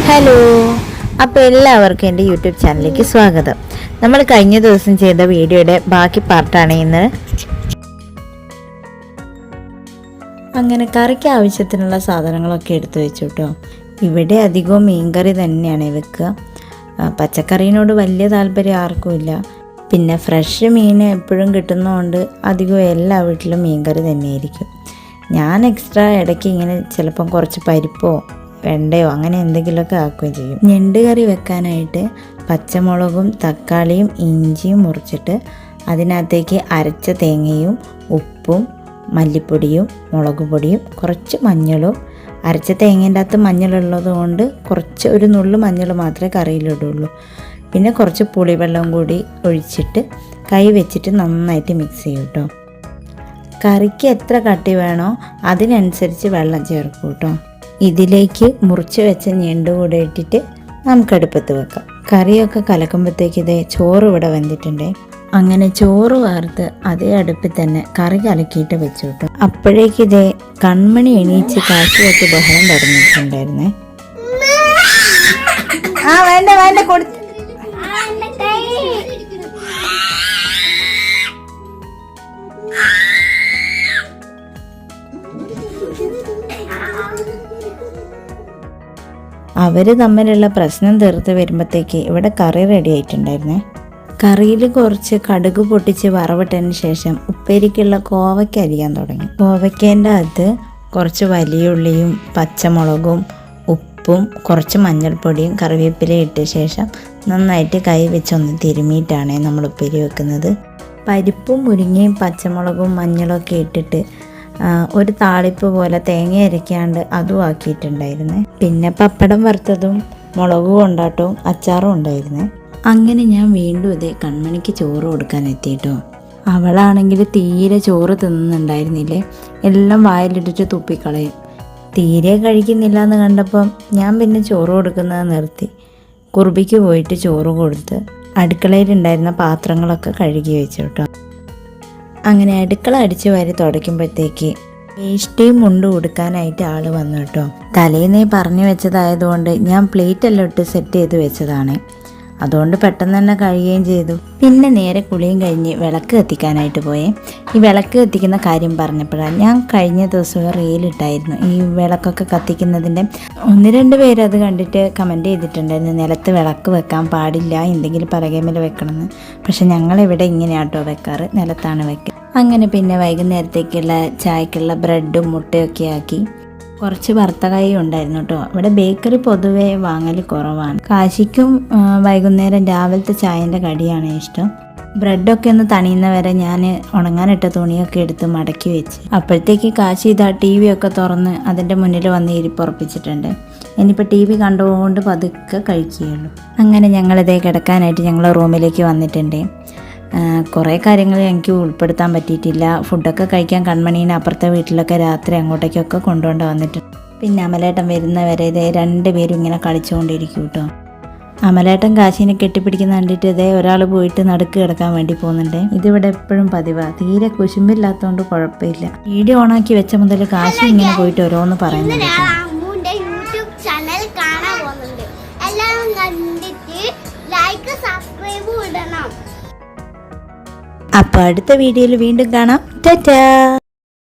Hello, അപ്പോൾ എല്ലാവർക്കും എൻ്റെ യൂട്യൂബ് ചാനലിലേക്ക് സ്വാഗതം. നമ്മൾ കഴിഞ്ഞ ദിവസം ചെയ്ത വീഡിയോയുടെ ബാക്കി പാർട്ടാണ് ഇന്ന്. അങ്ങനെ കറിക്ക് ആവശ്യത്തിനുള്ള സാധനങ്ങളൊക്കെ എടുത്തു വെച്ചു കേട്ടോ. ഇവിടെ അധികവും മീൻകറി തന്നെയാണ് വെക്കുക. പച്ചക്കറീനോട് വലിയ താല്പര്യം ആർക്കുമില്ല. പിന്നെ ഫ്രഷ് മീൻ എപ്പോഴും കിട്ടുന്നതുകൊണ്ട് അധികം എല്ലാ വീട്ടിലും മീൻകറി തന്നെയായിരിക്കും. ഞാൻ എക്സ്ട്രാ ഇടയ്ക്ക് ഇങ്ങനെ ചിലപ്പം കുറച്ച് പരിപ്പോ വെണ്ടയോ അങ്ങനെ എന്തെങ്കിലുമൊക്കെ ആക്കുകയും ചെയ്യും. ഞണ്ട് കറി വെക്കാനായിട്ട് പച്ചമുളകും തക്കാളിയും ഇഞ്ചിയും മുറിച്ചിട്ട് അതിനകത്തേക്ക് അരച്ച തേങ്ങയും ഉപ്പും മല്ലിപ്പൊടിയും മുളക് പൊടിയും കുറച്ച് മഞ്ഞളും, അരച്ച തേങ്ങേൻ്റെ അകത്ത് മഞ്ഞളുള്ളത് കൊണ്ട് കുറച്ച് ഒരു നുള്ളു മഞ്ഞൾ മാത്രമേ കറിയിലിടുള്ളൂ. പിന്നെ കുറച്ച് പുളിവെള്ളം കൂടി ഒഴിച്ചിട്ട് കൈ വെച്ചിട്ട് നന്നായിട്ട് മിക്സ് ചെയ്യും കേട്ടോ. കറിക്ക് എത്ര കട്ടി വേണോ അതിനനുസരിച്ച് വെള്ളം ചേർക്കും കേട്ടോ. ഇതിലേക്ക് മുറിച്ച് വെച്ച ഞണ്ട് കൂടെ ഇട്ടിട്ട് നമുക്ക് അടുപ്പത്ത് വെക്കാം. കറിയൊക്കെ കലക്കുമ്പോഴത്തേക്ക് ഇതേ ചോറ് ഇവിടെ വെന്തിട്ടുണ്ട്. അങ്ങനെ ചോറ് വാർത്ത് അതേ അടുപ്പിൽ തന്നെ കറി കലക്കിയിട്ട് വെച്ചു കേട്ടോ. അപ്പോഴേക്ക് ഇതേ കൺമണി എണീച്ച് കാശി വെച്ച് ബഹളം തുടങ്ങിയിട്ടുണ്ടായിരുന്നേ. വേണ്ട വേണ്ട കൊടു അവർ തമ്മിലുള്ള പ്രശ്നം തീർത്ത് വരുമ്പോഴത്തേക്ക് ഇവിടെ കറി റെഡി ആയിട്ടുണ്ടായിരുന്നേ. കറിയിൽ കുറച്ച് കടുക് പൊട്ടിച്ച് വറവിട്ടതിന് ശേഷം ഉപ്പേരിക്കുള്ള കോവയ്ക്ക അരിയാൻ തുടങ്ങി. കോവയ്ക്കേൻ്റെ അകത്ത് കുറച്ച് വലിയ ഉള്ളിയും പച്ചമുളകും ഉപ്പും കുറച്ച് മഞ്ഞൾപ്പൊടിയും കറിവേപ്പിലയും ഇട്ട ശേഷം നന്നായിട്ട് കൈ വെച്ചൊന്ന് തിരുമിയിട്ടാണ് നമ്മൾ ഉപ്പേരി വെക്കുന്നത്. പരിപ്പും മുരിങ്ങയും പച്ചമുളകും മഞ്ഞളൊക്കെ ഇട്ടിട്ട് ഒരു താളിപ്പ് പോലെ തേങ്ങ അരയ്ക്കാണ്ട് അതും ആക്കിയിട്ടുണ്ടായിരുന്നേ. പിന്നെ പപ്പടം വറുത്തതും മുളക് കൊണ്ടാട്ടവും അച്ചാറും ഉണ്ടായിരുന്നേ. അങ്ങനെ ഞാൻ വീണ്ടും ഇതേ കൺമണിക്ക് ചോറ് കൊടുക്കാൻ എത്തിയിട്ടോ. അവളാണെങ്കിൽ തീരെ ചോറ് തിന്നുന്നുണ്ടായിരുന്നില്ലേ, എല്ലാം വായിലിട്ടിട്ട് തുപ്പിക്കളയും. തീരെ കഴിക്കുന്നില്ല എന്ന് കണ്ടപ്പം ഞാൻ പിന്നെ ചോറ് കൊടുക്കുന്നത് നിർത്തി. കുറുബിക്ക് പോയിട്ട് ചോറ് കൊടുത്ത് അടുക്കളയിലുണ്ടായിരുന്ന പാത്രങ്ങളൊക്കെ കഴുകി വെച്ചു കേട്ടോ. അങ്ങനെ അടുക്കള അടിച്ചു വാരി തുടയ്ക്കുമ്പോഴത്തേക്ക് വേഷ്ടിയും മുണ്ട് കൊടുക്കാനായിട്ട് ആൾ വന്നു കേട്ടോ. തലേന്നേ പറഞ്ഞു വെച്ചതായതുകൊണ്ട് ഞാൻ പ്ലേറ്റെല്ലാം ഇട്ട് സെറ്റ് ചെയ്ത് വെച്ചതാണ്. അതുകൊണ്ട് പെട്ടെന്ന് തന്നെ കഴിയുകയും ചെയ്തു. പിന്നെ നേരെ കുളിയും കഴിഞ്ഞ് വിളക്ക് കത്തിക്കാനായിട്ട് പോയേ. ഈ വിളക്ക് കത്തിക്കുന്ന കാര്യം പറഞ്ഞപ്പോഴാണ് ഞാൻ കഴിഞ്ഞ ദിവസം റീലിട്ടായിരുന്നു ഈ വിളക്കൊക്കെ കത്തിക്കുന്നതിൻ്റെ. 1-2 പേര് അത് കണ്ടിട്ട് കമൻറ്റ് ചെയ്തിട്ടുണ്ടായിരുന്നു നിലത്ത് വിളക്ക് വെക്കാൻ പാടില്ല, എന്തെങ്കിലും പലകേമേൽ വെക്കണമെന്ന്. പക്ഷെ ഞങ്ങളിവിടെ ഇങ്ങനെയാട്ടോ വെക്കാറ്, നിലത്താണ് വെക്കുക. അങ്ങനെ പിന്നെ വൈകുന്നേരത്തേക്കുള്ള ചായക്കുള്ള ബ്രെഡും മുട്ടയൊക്കെ ആക്കി. കുറച്ച് വറുത്തകായി ഉണ്ടായിരുന്നു കേട്ടോ. ഇവിടെ ബേക്കറി പൊതുവേ വാങ്ങൽ കുറവാണ്. കാശിക്കും വൈകുന്നേരം രാവിലത്തെ ചായൻ്റെ കടിയാണ് ഇഷ്ടം. ബ്രെഡൊക്കെ ഒന്ന് തണിയുന്ന വരെ ഞാൻ ഉണങ്ങാനിട്ട തുണിയൊക്കെ എടുത്ത് മടക്കി വെച്ച്. അപ്പോഴത്തേക്ക് കാശി ഇതാ TV ഒക്കെ തുറന്ന് അതിൻ്റെ മുന്നിൽ വന്ന് ഇരിപ്പുറപ്പിച്ചിട്ടുണ്ട്. ഇനിയിപ്പോൾ TV കണ്ടുകൊണ്ട് പതുക്കെ കഴിക്കുകയുള്ളൂ. അങ്ങനെ ഞങ്ങളിതേ കിടക്കാനായിട്ട് ഞങ്ങൾ റൂമിലേക്ക് വന്നിട്ടുണ്ട്. കുറേ കാര്യങ്ങൾ എനിക്ക് ഉൾപ്പെടുത്താൻ പറ്റിയിട്ടില്ല. ഫുഡൊക്കെ കഴിക്കാൻ കൺമണീനെ അപ്പുറത്തെ വീട്ടിലൊക്കെ രാത്രി അങ്ങോട്ടേക്കൊക്കെ കൊണ്ടുകൊണ്ട് വന്നിട്ടുണ്ട്. പിന്നെ അമലേട്ടൻ വരുന്നവരെ ഇതേ 2 പേരും ഇങ്ങനെ കളിച്ചുകൊണ്ടിരിക്കും കേട്ടോ. അമലേട്ടൻ കാശിനെ കെട്ടിപ്പിടിക്കുന്ന കണ്ടിട്ട് ഇതേ ഒരാൾ പോയിട്ട് നടുക്ക് കിടക്കാൻ വേണ്ടി പോകുന്നുണ്ട്. ഇതിവിടെ എപ്പോഴും പതിവാ. തീരെ കുശുമ്പില്ലാത്തതുകൊണ്ട് കുഴപ്പമില്ല. വീഡിയോ ഓണാക്കി വെച്ച മുതൽ കാശി ഇങ്ങനെ പോയിട്ട് ഓരോന്ന് പറയുന്നുണ്ട്. അപ്പോൾ അടുത്ത വീഡിയോയിൽ വീണ്ടും കാണാം. ടാറ്റാ.